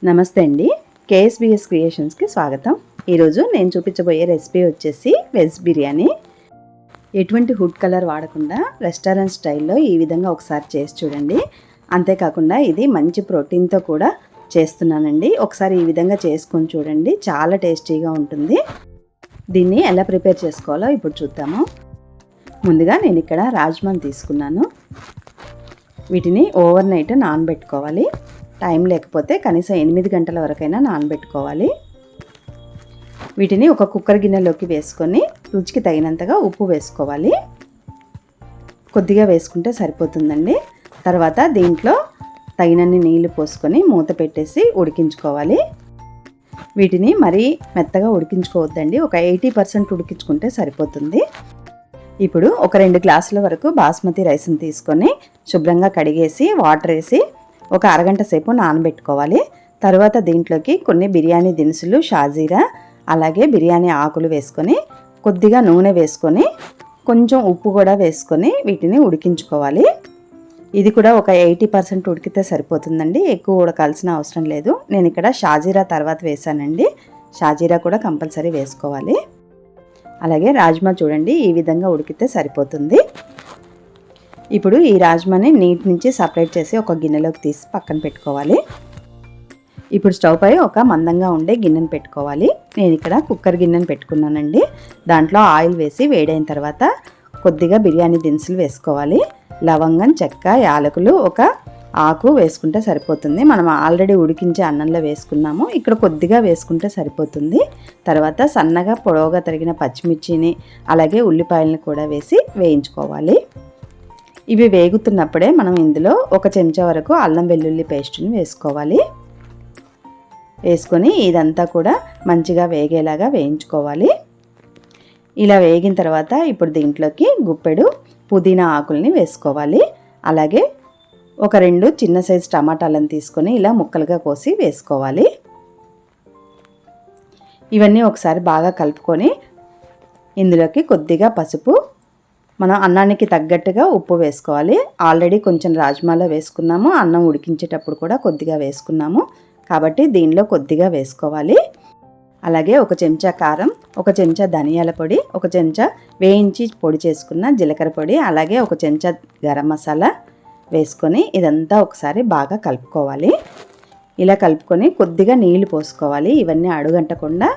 నమస్తే అండి. కేఎస్బిఎస్ క్రియేషన్స్కి స్వాగతం. ఈరోజు నేను చూపించబోయే రెసిపీ వచ్చేసి వెజ్ బిర్యానీ. ఎటువంటి ఫుడ్ కలర్ వాడకుండా రెస్టారెంట్ స్టైల్లో ఈ విధంగా ఒకసారి చేసి చూడండి. అంతేకాకుండా ఇది మంచి ప్రోటీన్తో కూడా చేస్తున్నానండి. ఒకసారి ఈ విధంగా చేసుకొని చూడండి, చాలా టేస్టీగా ఉంటుంది. దీన్ని ఎలా ప్రిపేర్ చేసుకోవాలో ఇప్పుడు చూద్దాము. ముందుగా నేను ఇక్కడ రాజ్మాని తీసుకున్నాను. వీటిని ఓవర్ నైట్ నానబెట్టుకోవాలి. టైం లేకపోతే కనీసం 8 గంటల వరకైనా నానబెట్టుకోవాలి. వీటిని ఒక కుక్కర్ గిన్నెలోకి వేసుకొని రుచికి తగినంతగా ఉప్పు వేసుకోవాలి. కొద్దిగా వేసుకుంటే సరిపోతుందండి. తర్వాత దీంట్లో తగినన్ని నీళ్లు పోసుకొని మూత పెట్టేసి ఉడికించుకోవాలి. వీటిని మరీ మెత్తగా ఉడికించుకోవద్దండి, ఒక 80% ఉడికించుకుంటే సరిపోతుంది. ఇప్పుడు ఒక 2 గ్లాసుల వరకు బాస్మతి రైస్ని తీసుకొని శుభ్రంగా కడిగేసి వాటర్ వేసి ఒక అరగంట సేపు నానబెట్టుకోవాలి. తర్వాత దీంట్లోకి కొన్ని బిర్యానీ దినుసులు, షాజీరా, అలాగే బిర్యానీ ఆకులు వేసుకొని కొద్దిగా నూనె వేసుకొని కొంచెం ఉప్పు కూడా వేసుకొని వీటిని ఉడికించుకోవాలి. ఇది కూడా ఒక 80% ఉడికితే సరిపోతుందండి, ఎక్కువ ఉడకాల్సిన అవసరం లేదు. నేను ఇక్కడ షాజీరా తర్వాత వేసానండి. షాజీరా కూడా కంపల్సరీ వేసుకోవాలి. అలాగే రాజ్మా చూడండి, ఈ విధంగా ఉడికితే సరిపోతుంది. ఇప్పుడు ఈ రాజ్మాని నీటి నుంచి సపరేట్ చేసి ఒక గిన్నెలోకి తీసి పక్కన పెట్టుకోవాలి. ఇప్పుడు స్టవ్ పై ఒక మందంగా ఉండే గిన్నెను పెట్టుకోవాలి. నేను ఇక్కడ కుక్కర్ గిన్నెను పెట్టుకున్నానండి. దాంట్లో ఆయిల్ వేసి వేడైన తర్వాత కొద్దిగా బిర్యానీ దినుసులు వేసుకోవాలి. లవంగం, చెక్క, యాలకులు, ఒక ఆకు వేసుకుంటే సరిపోతుంది. మనం ఆల్రెడీ ఉడికించే అన్నంలో వేసుకున్నాము, ఇక్కడ కొద్దిగా వేసుకుంటే సరిపోతుంది. తర్వాత సన్నగా పొడవుగా తరిగిన పచ్చిమిర్చిని అలాగే ఉల్లిపాయలను కూడా వేసి వేయించుకోవాలి. ఇవి వేగుతున్నప్పుడే మనం ఇందులో 1 చెంచా వరకు అల్లం వెల్లుల్లి పేస్ట్ని వేసుకోవాలి. వేసుకొని ఇదంతా కూడా మంచిగా వేగేలాగా వేయించుకోవాలి. ఇలా వేగిన తర్వాత ఇప్పుడు దీంట్లోకి గుప్పెడు పుదీనా ఆకుల్ని వేసుకోవాలి. అలాగే ఒక 2 చిన్న సైజు టమాటాలను తీసుకొని ఇలా ముక్కలుగా కోసి వేసుకోవాలి. ఇవన్నీ ఒకసారి బాగా కలుపుకొని ఇందులోకి కొద్దిగా పసుపు, మనం అన్నానికి తగ్గట్టుగా ఉప్పు వేసుకోవాలి. ఆల్రెడీ కొంచెం రాజ్మాలో వేసుకున్నాము, అన్నం ఉడికించేటప్పుడు కూడా కొద్దిగా వేసుకున్నాము కాబట్టి దీనిలో కొద్దిగా వేసుకోవాలి. అలాగే 1 చెంచా కారం, 1 చెంచా ధనియాల పొడి, 1 చెంచా వేయించి పొడి చేసుకున్న జీలకర్ర పొడి, అలాగే 1 చెంచా గరం మసాలా వేసుకొని ఇదంతా ఒకసారి బాగా కలుపుకోవాలి. ఇలా కలుపుకొని కొద్దిగా నీళ్లు పోసుకోవాలి, ఇవన్నీ అడుగంటకుండా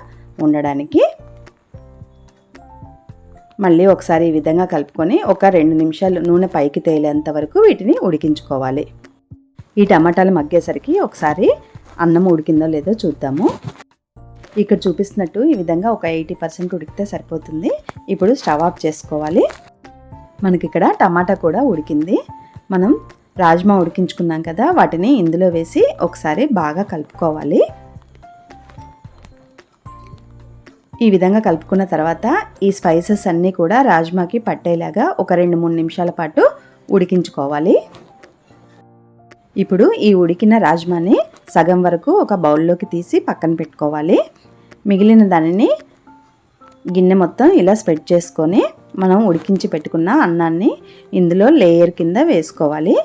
ఉండడానికి. మళ్ళీ ఒకసారి ఈ విధంగా కలుపుకొని ఒక 2 నిమిషాలు నూనె పైకి తేలేంత వరకు వీటిని ఉడికించుకోవాలి. ఈ టమాటాలు మగ్గేసరికి ఒకసారి అన్నం ఉడికిందో లేదో చూద్దాము. ఇక్కడ చూపిస్తున్నట్టు ఈ విధంగా ఒక 80% ఉడికితే సరిపోతుంది. ఇప్పుడు స్టవ్ ఆఫ్ చేసుకోవాలి. మనకి ఇక్కడ టమాటా కూడా ఉడికింది. మనం రాజ్మా ఉడికించుకున్నాం కదా, వాటిని ఇందులో వేసి ఒకసారి బాగా కలుపుకోవాలి. ఈ విధంగా కలుపుకున్న తర్వాత ఈ స్పైసెస్ అన్నీ కూడా రాజ్మాకి పట్టేలాగా ఒక 2-3 నిమిషాల పాటు ఉడికించుకోవాలి. ఇప్పుడు ఈ ఉడికిన రాజ్మాని సగం వరకు ఒక బౌల్లోకి తీసి పక్కన పెట్టుకోవాలి. మిగిలిన దానిని గిన్నె మొత్తం ఇలా స్ప్రెడ్ చేసుకొని మనం ఉడికించి పెట్టుకున్న అన్నాన్ని ఇందులో లేయర్ కింద వేసుకోవాలి.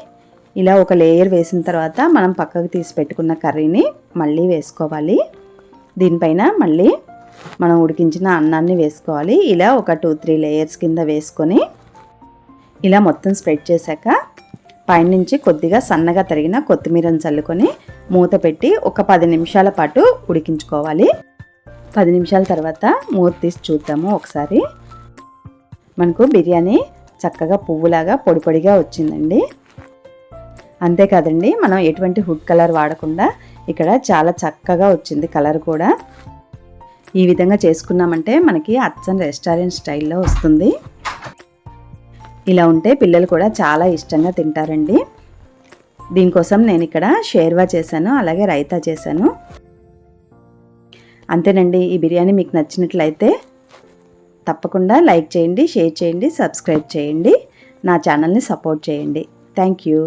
ఇలా ఒక లేయర్ వేసిన తర్వాత మనం పక్కకు తీసి పెట్టుకున్న కర్రీని మళ్ళీ వేసుకోవాలి. దీనిపైన మళ్ళీ మనం ఉడికించిన అన్నాన్ని వేసుకోవాలి. ఇలా ఒక 2-3 లేయర్స్ కింద వేసుకొని ఇలా మొత్తం స్ప్రెడ్ చేశాక పైనుంచి కొద్దిగా సన్నగా తరిగిన కొత్తిమీరను చల్లుకొని మూత పెట్టి ఒక 10 నిమిషాల పాటు ఉడికించుకోవాలి. 10 నిమిషాల తర్వాత మూత తీసి చూద్దాము ఒకసారి. మనకు బిర్యానీ చక్కగా పువ్వులాగా పొడి పొడిగా వచ్చిందండి. అంతేకాదండి, మనం ఎటువంటి ఫుడ్ కలర్ వాడకుండా ఇక్కడ చాలా చక్కగా వచ్చింది కలర్ కూడా. ఈ విధంగా చేసుకున్నామంటే మనకి అచ్చం రెస్టారెంట్ స్టైల్లో వస్తుంది. ఇలా ఉంటే పిల్లలు కూడా చాలా ఇష్టంగా తింటారండి. దీనికోసం నేను ఇక్కడ షేర్వా చేశాను, అలాగే రైతా చేశాను. అంతేనండి. ఈ బిర్యానీ మీకు నచ్చినట్లయితే తప్పకుండా లైక్ చేయండి, షేర్ చేయండి, సబ్స్క్రైబ్ చేయండి. నా ఛానల్ని సపోర్ట్ చేయండి. Thank you.